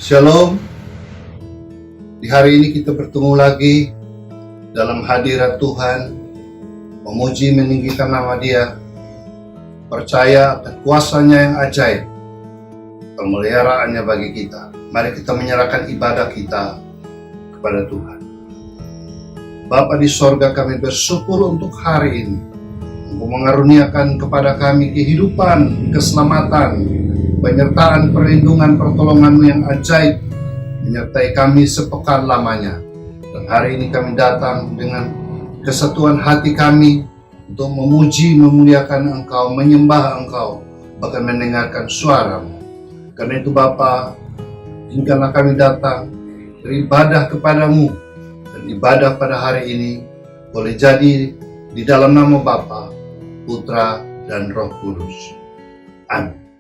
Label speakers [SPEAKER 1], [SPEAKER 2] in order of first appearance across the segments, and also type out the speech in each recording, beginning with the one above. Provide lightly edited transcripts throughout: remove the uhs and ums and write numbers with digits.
[SPEAKER 1] Shalom. Di hari ini kita bertemu lagi dalam hadirat Tuhan, memuji meninggikan nama Dia, percaya akan kuasa-Nya yang ajaib, pemeliharaannya bagi kita. Mari kita menyerahkan ibadah kita kepada Tuhan. Bapa di sorga, kami bersyukur untuk hari ini, Engkau mengaruniakan kepada kami kehidupan, keselamatan, penyertaan, perlindungan, pertolongan-Mu yang ajaib menyertai kami sepekan lamanya. Dan hari ini kami datang dengan kesatuan hati kami untuk memuji, memuliakan Engkau, menyembah Engkau, bahkan mendengarkan suara-Mu. Karena itu Bapa, izinkanlah kami datang beribadah kepadamu, dan ibadah pada hari ini boleh jadi di dalam nama Bapa, Putra, dan Roh Kudus. Amin.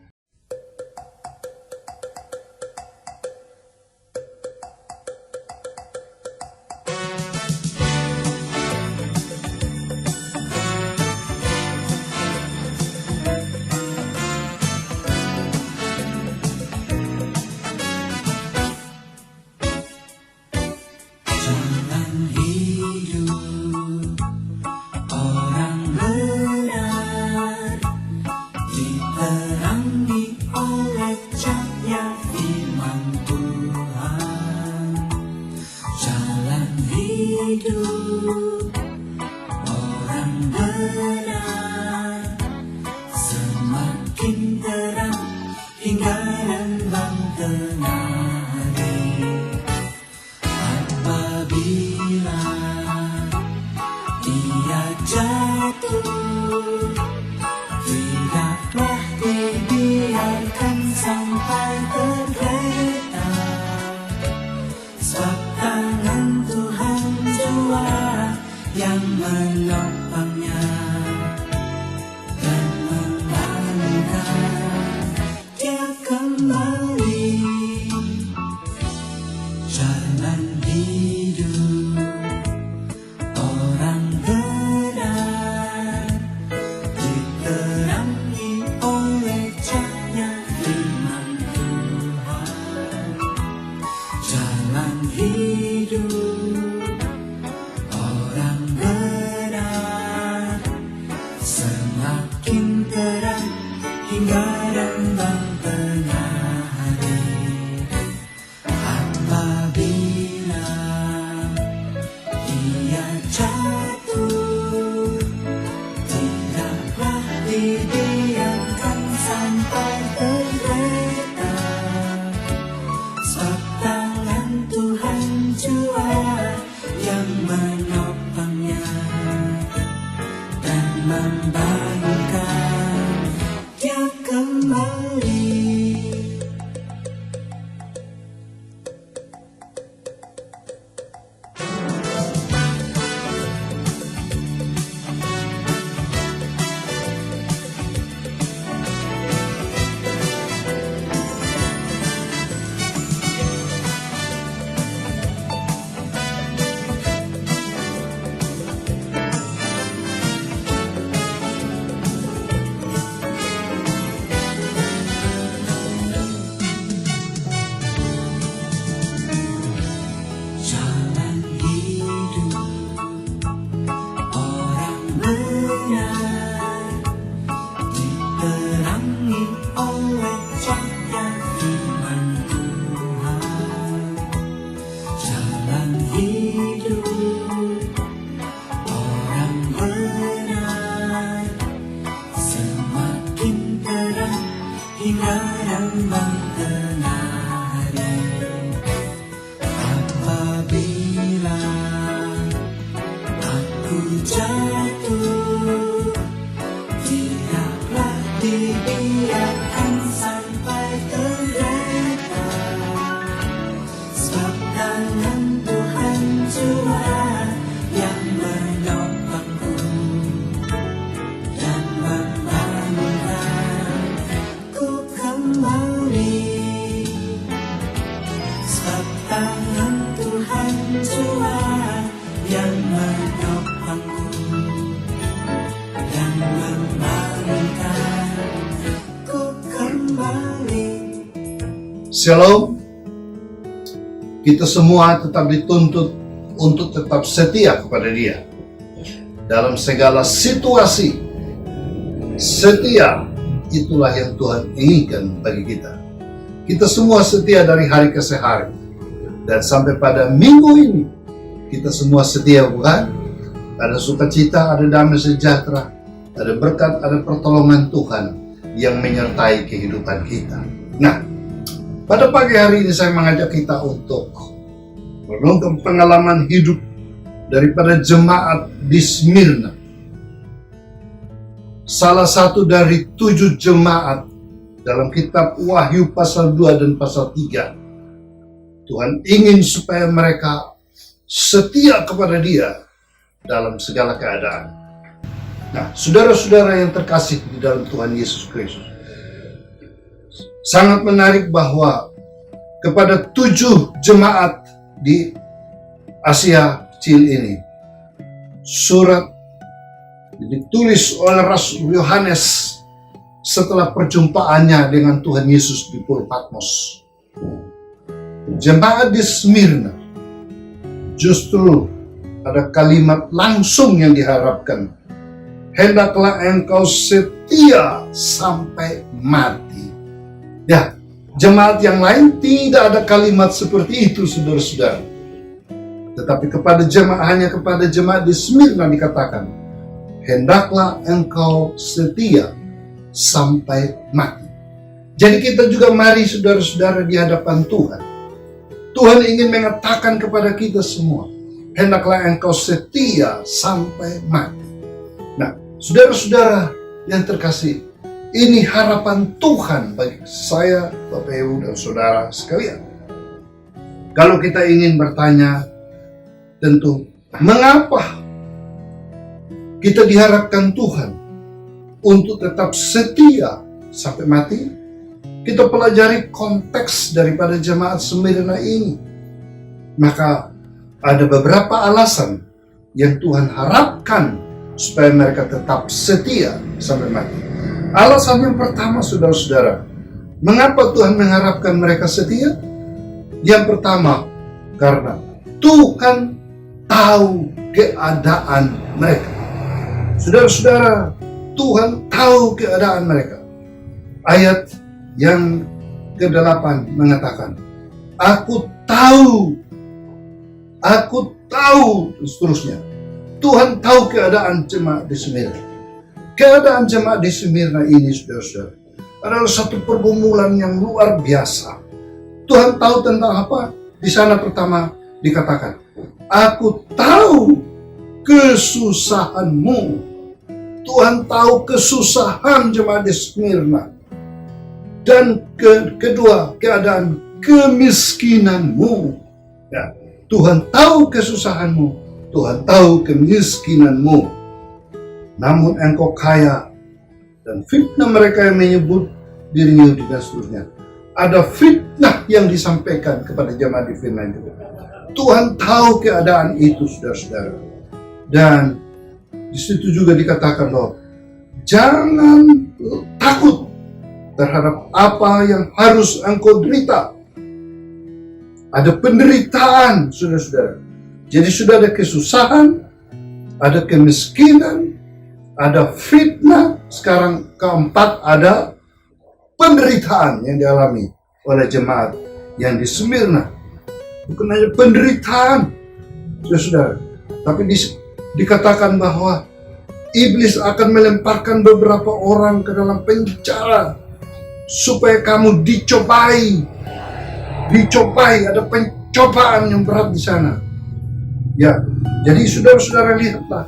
[SPEAKER 2] Shalom,
[SPEAKER 1] kita semua tetap dituntut untuk tetap setia kepada Dia dalam segala situasi. Setia itulah yang Tuhan inginkan bagi kita. Kita semua setia dari hari ke hari, dan sampai pada minggu ini kita semua setia, bukan? Ada sukacita, ada damai sejahtera, ada berkat, ada pertolongan Tuhan yang menyertai kehidupan kita. Nah, pada pagi hari ini saya mengajak kita untuk merenungkan pengalaman hidup daripada jemaat di Smyrna. Salah satu dari 7 jemaat dalam kitab Wahyu pasal 2 dan pasal 3. Tuhan ingin supaya mereka setia kepada Dia dalam segala keadaan. Nah, saudara-saudara yang terkasih di dalam Tuhan Yesus Kristus, sangat menarik bahwa kepada 7 jemaat di Asia Kecil ini, surat ditulis oleh Rasul Yohanes setelah perjumpaannya dengan Tuhan Yesus di Pulau Patmos. Jemaat di Smyrna justru ada kalimat langsung yang diharapkan, hendaklah engkau setia sampai mati. Ya, jemaat yang lain tidak ada kalimat seperti itu, saudara-saudara. Tetapi hanya kepada jemaat di Smyrna dikatakan, hendaklah engkau setia sampai mati. Jadi kita juga mari saudara-saudara di hadapan Tuhan. Tuhan ingin mengatakan kepada kita semua, hendaklah engkau setia sampai mati. Nah, saudara-saudara yang terkasih, ini harapan Tuhan bagi saya, Bapak Ibu dan saudara sekalian. Kalau kita ingin bertanya, tentu, mengapa kita diharapkan Tuhan untuk tetap setia sampai mati? Kita pelajari konteks daripada jemaat Smyrna ini. Maka ada beberapa alasan yang Tuhan harapkan supaya mereka tetap setia sampai mati. Alasan yang pertama, saudara-saudara, mengapa Tuhan mengharapkan mereka setia? Yang pertama, karena Tuhan tahu keadaan mereka. Saudara-saudara, Tuhan tahu keadaan mereka. Ayat yang ke-8 mengatakan, Aku tahu, dan seterusnya. Tuhan tahu keadaan jemaat di Smyrna. Keadaan jemaat di Smyrna ini, saudara-saudara, adalah satu pergumulan yang luar biasa. Tuhan tahu tentang apa? Di sana pertama dikatakan, Aku tahu kesusahanmu. Tuhan tahu kesusahan jemaat di Smyrna. Dan kedua, keadaan kemiskinanmu. Ya, Tuhan tahu kesusahanmu, Tuhan tahu kemiskinanmu. Namun engkau kaya, dan fitnah mereka yang menyebut dirinya dan seterusnya. Ada fitnah yang disampaikan kepada jemaat di Smyrna juga. Tuhan tahu keadaan itu, saudara-saudara. Dan di situ juga dikatakan loh, jangan takut terhadap apa yang harus engkau derita. Ada penderitaan, saudara-saudara. Jadi sudah ada kesusahan, ada kemiskinan, ada fitnah. Sekarang keempat, ada penderitaan yang dialami oleh jemaat yang di Smyrna. Bukan hanya penderitaan, saudara-saudara, tapi dikatakan bahwa iblis akan melemparkan beberapa orang ke dalam penjara supaya kamu dicobai, ada pencobaan yang berat di sana. Ya, jadi saudara-saudara lihatlah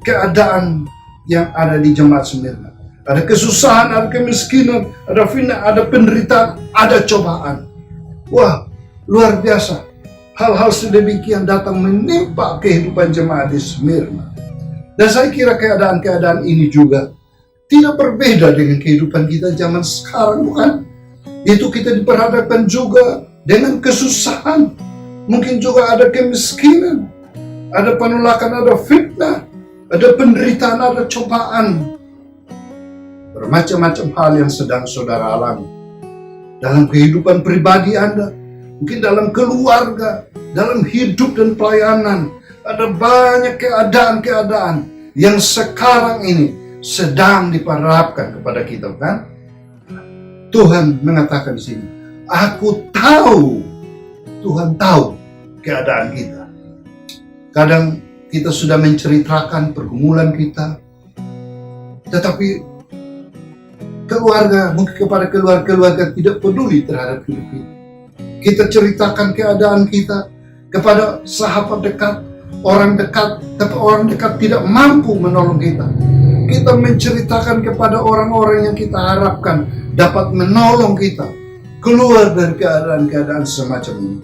[SPEAKER 1] keadaan yang ada di jemaat Smyrna. Ada kesusahan, ada kemiskinan, ada fitnah, ada penderitaan, ada cobaan. Wah, luar biasa. Hal-hal sedemikian datang menimpa kehidupan jemaat di Smyrna. Dan saya kira keadaan-keadaan ini juga tidak berbeda dengan kehidupan kita zaman sekarang, bukan? Itu kita diperhadapkan juga dengan kesusahan. Mungkin juga ada kemiskinan, ada penolakan, ada fitnah, ada penderitaan, ada cobaan. Bermacam-macam hal yang sedang saudara alami dalam kehidupan pribadi Anda, mungkin dalam keluarga, dalam hidup dan pelayanan. Ada banyak keadaan-keadaan yang sekarang ini sedang diperhadapkan kepada kita, kan? Tuhan mengatakan di sini, aku tahu, Tuhan tahu keadaan kita. Kadang kita sudah menceritakan pergumulan kita, tetapi keluarga, mungkin kepada keluarga tidak peduli terhadap hidup kita. Kita ceritakan keadaan kita kepada sahabat dekat, orang dekat, tapi orang dekat tidak mampu menolong kita. Kita menceritakan kepada orang-orang yang kita harapkan dapat menolong kita keluar dari keadaan-keadaan semacam ini.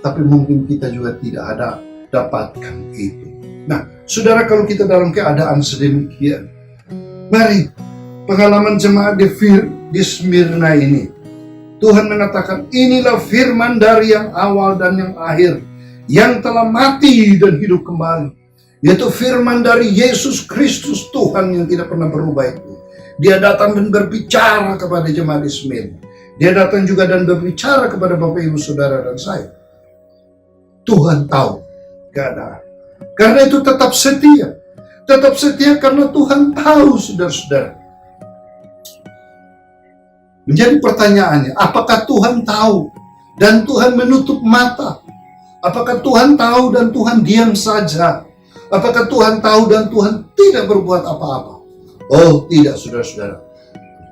[SPEAKER 1] Tapi mungkin kita juga tidak ada dapatkan itu. Nah, saudara, kalau kita dalam keadaan sedemikian, mari pengalaman jemaat di Smyrna ini, Tuhan mengatakan, inilah firman dari yang awal dan yang akhir, yang telah mati dan hidup kembali. Yaitu firman dari Yesus Kristus, Tuhan yang tidak pernah berubah itu. Dia datang dan berbicara kepada jemaat di Smyrna. Dia datang juga dan berbicara kepada Bapak Ibu Saudara dan saya. Tuhan tahu keadaan. Karena itu tetap setia. Tetap setia karena Tuhan tahu, saudara-saudara. Menjadi pertanyaannya, apakah Tuhan tahu dan Tuhan menutup mata? Apakah Tuhan tahu dan Tuhan diam saja? Apakah Tuhan tahu dan Tuhan tidak berbuat apa-apa? Oh tidak, saudara-saudara.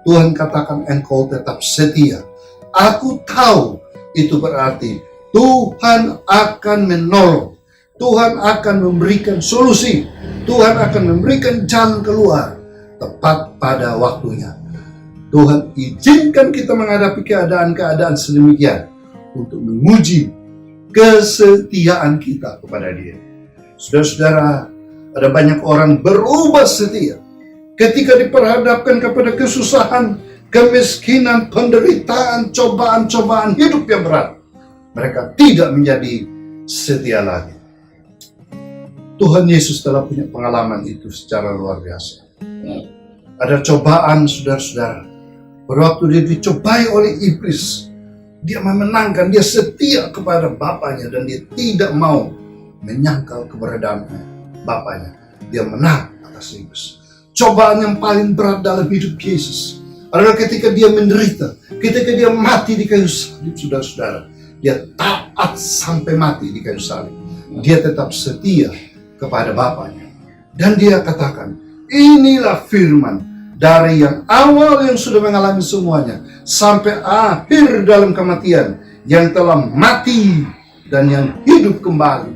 [SPEAKER 1] Tuhan katakan engkau tetap setia. Aku tahu, itu berarti Tuhan akan menolong. Tuhan akan memberikan solusi. Tuhan akan memberikan jalan keluar tepat pada waktunya. Tuhan izinkan kita menghadapi keadaan-keadaan sedemikian untuk menguji kesetiaan kita kepada Dia. Saudara-saudara, ada banyak orang berubah setia ketika diperhadapkan kepada kesusahan, kemiskinan, penderitaan, cobaan-cobaan hidup yang berat. Mereka tidak menjadi setia lagi. Tuhan Yesus telah punya pengalaman itu secara luar biasa. Ada cobaan, saudara-saudara. Berwaktu dia dicobai oleh iblis, dia memenangkan, dia setia kepada Bapaknya dan dia tidak mau menyangkal keberadaan Bapaknya. Dia menang atas iblis. Cobaan yang paling berat dalam hidup Yesus adalah ketika dia menderita, ketika dia mati di kayu salib, saudara-saudara. Dia taat sampai mati di kayu salib. Dia tetap setia kepada Bapaknya. Dan dia katakan, inilah firman dari yang awal yang sudah mengalami semuanya sampai akhir dalam kematian, yang telah mati dan yang hidup kembali.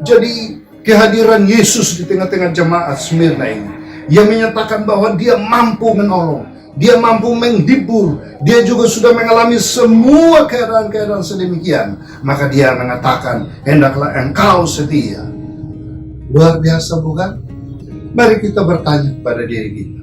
[SPEAKER 1] Jadi kehadiran Yesus di tengah-tengah jemaat Smyrna ini, yang menyatakan bahwa dia mampu menolong, dia mampu menghibur, dia juga sudah mengalami semua keadaan-keadaan sedemikian. Maka dia mengatakan, hendaklah engkau setia. Luar biasa, bukan? Mari kita bertanya pada diri kita,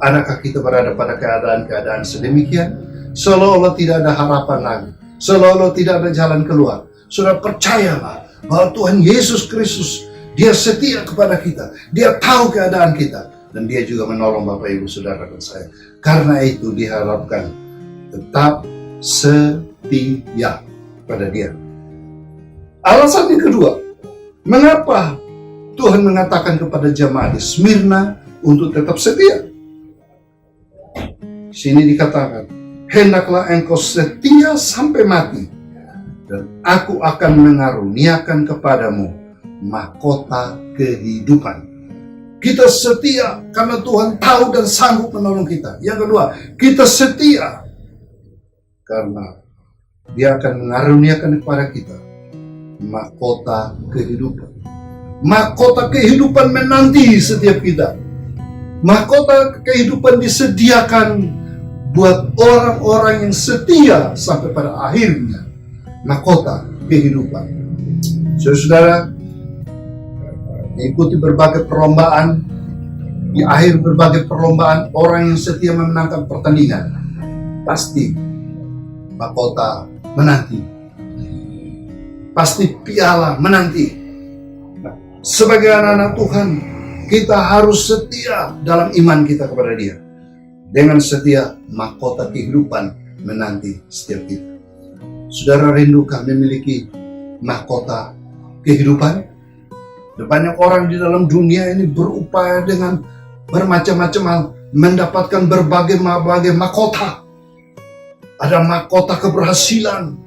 [SPEAKER 1] adakah kita berada pada keadaan-keadaan sedemikian, seolah-olah tidak ada harapan lagi, seolah-olah tidak ada jalan keluar? Sudah percayalah bahwa Tuhan Yesus Kristus, dia setia kepada kita, dia tahu keadaan kita, dan dia juga menolong Bapak Ibu Saudara dan saya. Karena itu diharapkan tetap setia pada dia. Alasan yang kedua, mengapa Tuhan mengatakan kepada jemaat di Smyrna untuk tetap setia? Sini dikatakan, hendaklah engkau setia sampai mati, dan aku akan mengaruniakan kepadamu mahkota kehidupan. Kita setia karena Tuhan tahu dan sanggup menolong kita. Yang kedua, kita setia karena Dia akan mengaruniakan kepada kita mahkota kehidupan. Mahkota kehidupan menanti setiap kita. Mahkota kehidupan disediakan buat orang-orang yang setia sampai pada akhirnya. Mahkota kehidupan. Saudara-saudara, mengikuti berbagai perlombaan, di akhir berbagai perlombaan, orang yang setia memenangkan pertandingan, pasti mahkota menanti, pasti piala menanti. Nah, sebagai anak-anak Tuhan, kita harus setia dalam iman kita kepada Dia. Dengan setia, mahkota kehidupan menanti setiap kita. Saudara rindukah memiliki mahkota kehidupan? Banyak orang di dalam dunia ini berupaya dengan bermacam-macam hal, mendapatkan berbagai mahkota. Ada mahkota keberhasilan,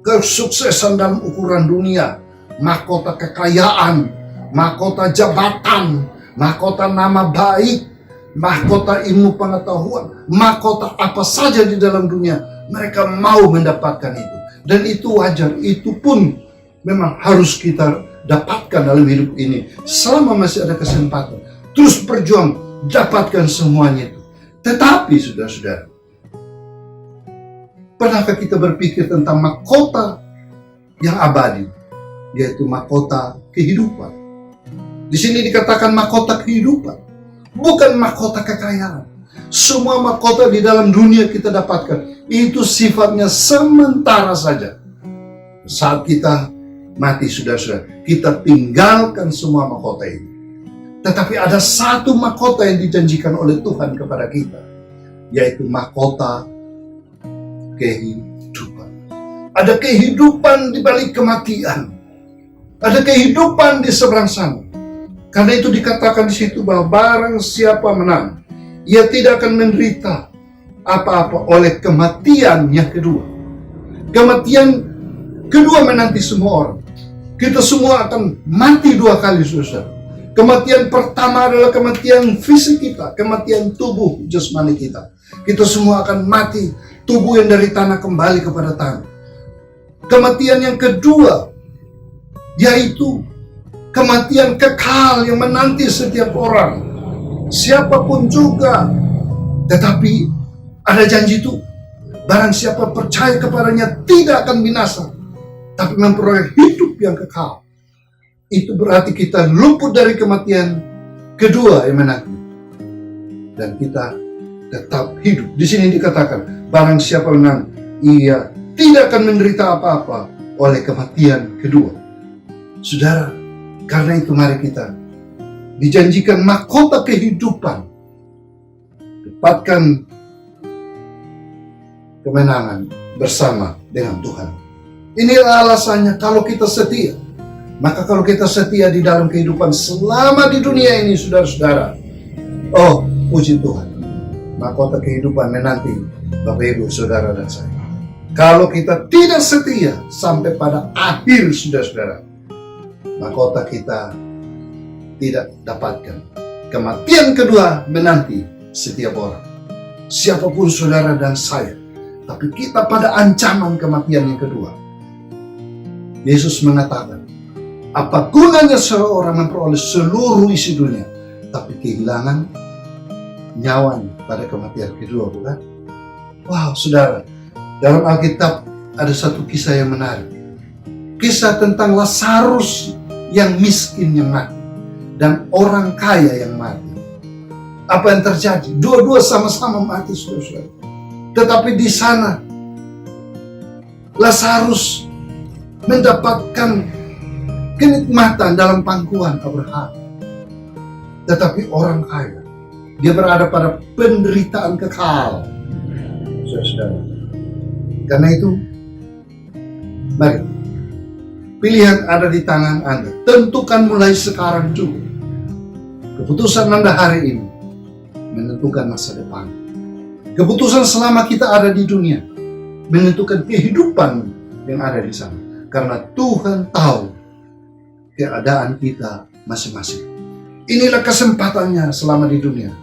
[SPEAKER 1] kesuksesan dalam ukuran dunia, mahkota kekayaan, mahkota jabatan, mahkota nama baik, mahkota ilmu pengetahuan, mahkota apa saja di dalam dunia. Mereka mau mendapatkan itu. Dan itu wajar, itu pun memang harus kita dapatkan dalam hidup ini. Selama masih ada kesempatan, terus berjuang, dapatkan semuanya itu. Tetapi saudara-saudara, pernahkah kita berpikir tentang mahkota yang abadi, yaitu mahkota kehidupan? Di sini dikatakan mahkota kehidupan, bukan mahkota kekayaan. Semua mahkota di dalam dunia kita dapatkan, itu sifatnya sementara saja. Saat kita mati, saudara-saudara, kita tinggalkan semua mahkota ini. Tetapi ada satu mahkota yang dijanjikan oleh Tuhan kepada kita, yaitu mahkota kehidupan. Ada kehidupan di balik kematian. Ada kehidupan di seberang sana. Karena itu dikatakan di situ bahwa barang siapa menang, ia tidak akan menderita apa-apa oleh kematian yang kedua. Kematian kedua menanti semua orang. Kita semua akan mati dua kali, saudara. Kematian pertama adalah kematian fisik kita, kematian tubuh jasmani kita. Kita semua akan mati, tubuh yang dari tanah kembali kepada tanah. Kematian yang kedua, yaitu kematian kekal yang menanti setiap orang, siapapun juga. Tetapi ada janji itu, barang siapa percaya kepadanya tidak akan binasa, tapi memperoleh hidup yang kekal. Itu berarti kita luput dari kematian kedua yang menanti, dan kita tetap hidup. Di sini dikatakan, barang siapa menang, ia tidak akan menderita apa-apa oleh kematian kedua. Saudara, karena itu mari kita dijanjikan mahkota kehidupan, dapatkan kemenangan bersama dengan Tuhan. Inilah alasannya kalau kita setia. Maka kalau kita setia di dalam kehidupan selama di dunia ini, saudara-saudara, oh puji Tuhan, mahkota kehidupan menanti Bapak Ibu, saudara dan saya. Kalau kita tidak setia sampai pada akhir, saudara-saudara, mahkota kita tidak dapatkan. Kematian kedua menanti setiap orang, siapapun saudara dan saya. Tapi kita pada ancaman kematian yang kedua. Yesus mengatakan, apa gunanya seorang memperoleh seluruh isi dunia, tapi kehilangan nyawanya pada kematian kedua, bukan? Wow, saudara, dalam Alkitab ada satu kisah yang menarik. Kisah tentang Lazarus yang miskin yang mati, dan orang kaya yang mati. Apa yang terjadi? Dua-dua sama-sama mati, saudara-saudara. Tetapi di sana, Lazarus mendapatkan kenikmatan dalam pangkuan Abraham. Tetapi orang kaya, dia berada pada penderitaan kekal. Saudara-saudara. Karena itu, mari, pilihan ada di tangan Anda. Tentukan mulai sekarang juga. Keputusan Anda hari ini menentukan masa depan. Keputusan selama kita ada di dunia menentukan kehidupan yang ada di sana. Karena Tuhan tahu keadaan kita masing-masing. Inilah kesempatannya selama di dunia.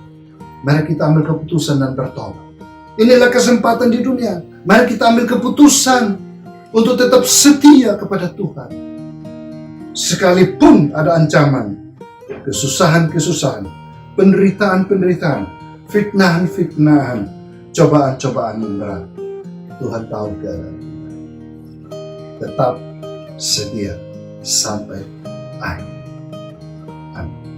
[SPEAKER 1] Mari kita ambil keputusan dan bertobat. Inilah kesempatan di dunia. Mari kita ambil keputusan untuk tetap setia kepada Tuhan. Sekalipun ada ancaman, kesusahan-kesusahan, penderitaan-penderitaan, fitnahan-fitnahan, cobaan-cobaan yang berat. Tuhan tahu keadaan. Tetap setia sampai akhir. Amin.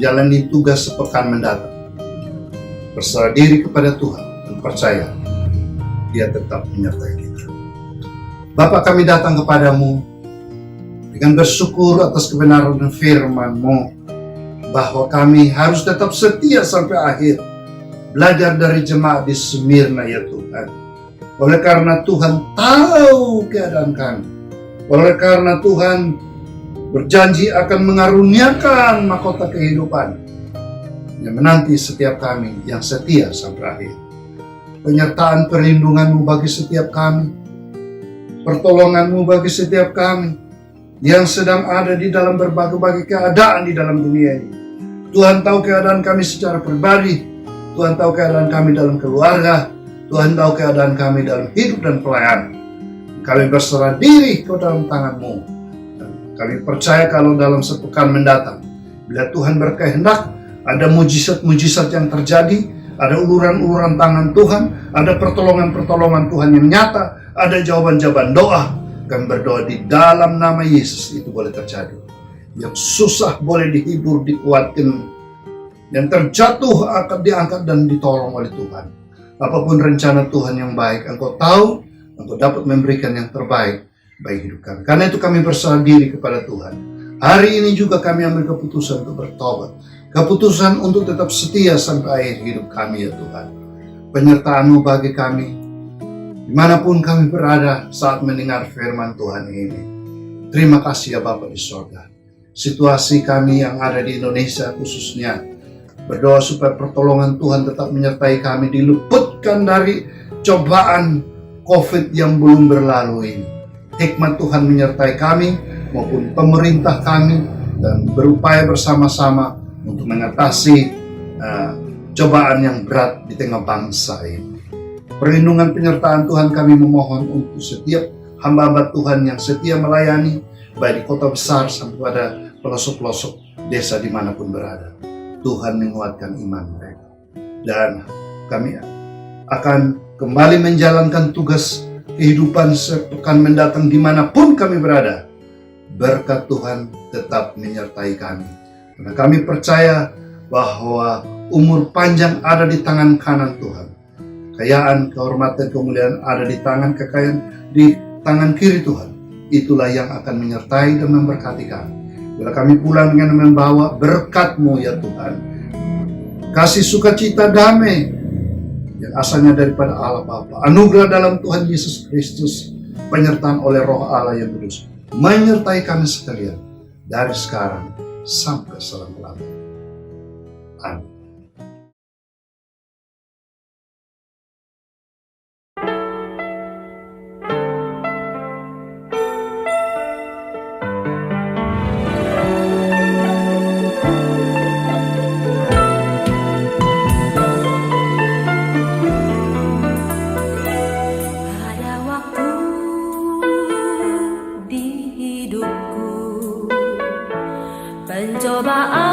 [SPEAKER 1] menjalani tugas sepekan mendatang. Berserah diri kepada Tuhan dan percaya Dia tetap menyertai kita. Bapa, kami datang kepadamu dengan bersyukur atas kebenaran dan firman-Mu, bahwa kami harus tetap setia sampai akhir, belajar dari jemaat di Smyrna ya Tuhan. Oleh karena Tuhan tahu keadaan kami, oleh karena Tuhan berjanji akan mengaruniakan mahkota kehidupan yang menanti setiap kami yang setia sampai akhir. Penyertaan perlindungan-Mu bagi setiap kami, pertolongan-Mu bagi setiap kami yang sedang ada di dalam berbagai-bagai keadaan di dalam dunia ini. Tuhan tahu keadaan kami secara pribadi, Tuhan tahu keadaan kami dalam keluarga, Tuhan tahu keadaan kami dalam hidup dan pelayanan. Kami berserah diri ke dalam tangan-Mu. Dan kami percaya kalau dalam sepekan mendatang, bila Tuhan berkehendak, ada mujizat-mujizat yang terjadi, ada uluran-uluran tangan Tuhan, ada pertolongan-pertolongan Tuhan yang nyata, ada jawaban-jawaban doa. Kami berdoa di dalam nama Yesus itu boleh terjadi. Yang susah boleh dihibur, dikuatkan. Yang terjatuh akan diangkat dan ditolong oleh Tuhan. Apapun rencana Tuhan yang baik, Engkau tahu, Engkau dapat memberikan yang terbaik bagi hidup kami. Karena itu kami berserah diri kepada Tuhan. Hari ini juga kami ambil keputusan untuk bertobat. Keputusan untuk tetap setia sampai akhir hidup kami ya Tuhan. Penyertaan-Mu bagi kami, dimanapun kami berada saat mendengar firman Tuhan ini. Terima kasih ya Bapa di sorga. Situasi kami yang ada di Indonesia khususnya, berdoa supaya pertolongan Tuhan tetap menyertai kami, diluputkan dari cobaan COVID yang belum berlalu ini. Hikmat Tuhan menyertai kami maupun pemerintah kami dan berupaya bersama-sama untuk mengatasi cobaan yang berat di tengah bangsa ini. Perlindungan penyertaan Tuhan kami memohon untuk setiap hamba-hamba Tuhan yang setia melayani, baik di kota besar sampai pada pelosok-pelosok desa dimanapun berada. Tuhan menguatkan iman mereka. Dan kami akan kembali menjalankan tugas kehidupan sepekan mendatang dimanapun kami berada. Berkat Tuhan tetap menyertai kami. Karena kami percaya bahwa umur panjang ada di tangan kanan Tuhan. Kekayaan, kehormatan, kemuliaan ada di tangan di tangan kiri Tuhan. Itulah yang akan menyertai dan memberkati kami. Bila kami pulang dengan membawa berkat-Mu ya Tuhan, kasih sukacita damai yang asalnya daripada Allah Bapa, anugerah dalam Tuhan Yesus Kristus, penyertaan oleh Roh Allah yang kudus, menyertai kami sekalian dari sekarang sampai selama-lamanya. Amin.
[SPEAKER 2] Pencobaan